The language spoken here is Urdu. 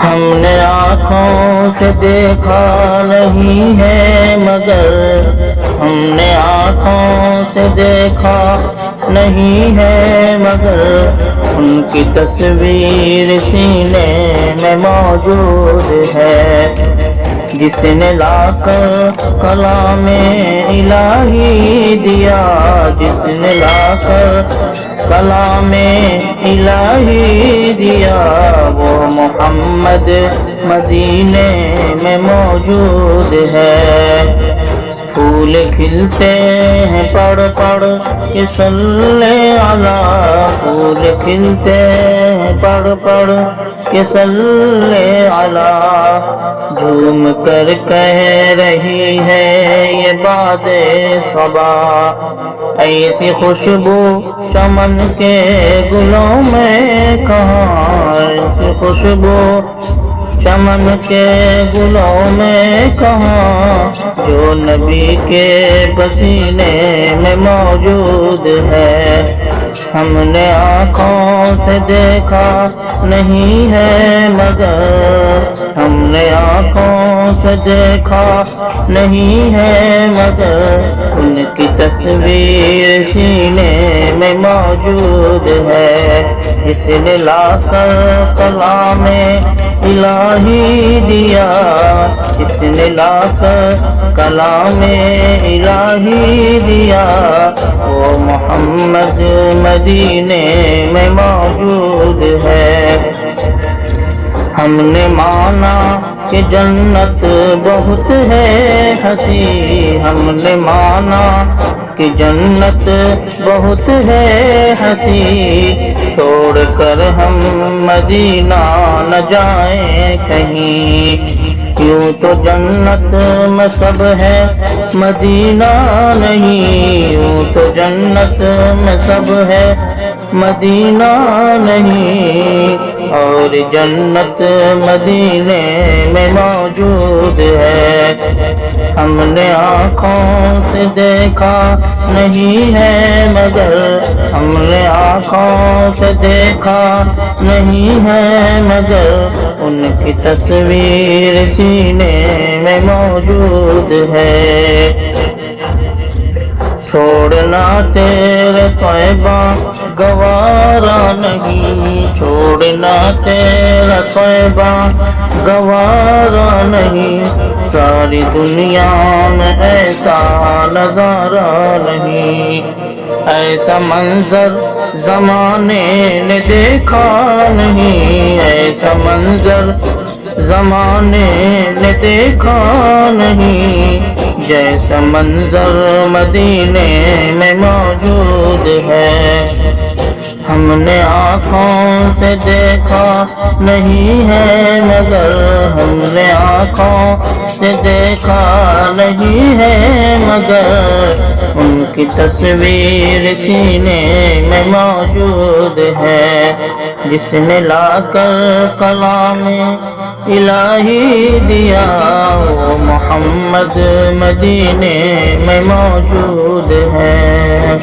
ہم نے آنکھوں سے دیکھا نہیں ہے مگر ہم نے آنکھوں سے دیکھا نہیں ہے مگر ان کی تصویر سینے میں موجود ہے، جس نے لا کر کلام الہی دیا، جس نے لا کر کلام الہی دیا، وہ محمد مدینے میں موجود ہے۔ پھول کھلتے ہیں پڑھ پڑھ کے صلی علی، پھول کھلتے ہیں پڑھ پڑھ کے صلی علی، جھوم کر کہہ رہی ہے یہ باد صبا، ایسی خوشبو چمن کے گلوں میں کہاں، ایسی خوشبو چمن کے گلوں میں کہاں، جو نبی کے پسینے میں موجود ہے۔ ہم نے آنکھوں سے دیکھا نہیں ہے مگر ہم نے آنکھوں سے دیکھا نہیں ہے مگر ان کی تصویر سینے میں موجود ہے، اس نے لا کر کلام الہی دیا، اس نے لا کر کلام الہی دیا، وہ محمد مدینے میں موجود ہے۔ ہم نے مانا کہ جنت بہت ہے ہنسی، ہم نے مانا کہ جنت بہت ہے ہنسی، چھوڑ کر ہم مدینہ نہ جائیں کہیں، یوں تو جنت میں سب ہے مدینہ نہیں، یوں تو جنت میں سب ہے مدینہ نہیں، اور جنت مدینے میں موجود ہے۔ ہم نے آنکھوں سے دیکھا نہیں ہے مگر ہم نے آنکھوں سے دیکھا نہیں ہے مگر ان کی تصویر سینے میں موجود ہے۔ چھوڑنا تیرے طیبہ گوارا نہیں، چھوڑنا تیرا طیبہ گوارا نہیں، ساری دنیا میں ایسا نظارہ نہیں، ایسا منظر زمانے نے دیکھا نہیں، ایسا منظر زمانے نے دیکھا نہیں، جیسا منظر مدینے میں موجود ہے۔ ہم نے آنکھوں سے دیکھا نہیں ہے مگر ہم نے آنکھوں سے دیکھا نہیں ہے مگر ان کی تصویر سینے میں موجود ہے، جس نے لا کر کلام الہی دیا، وہ محمد مدینے میں موجود ہے۔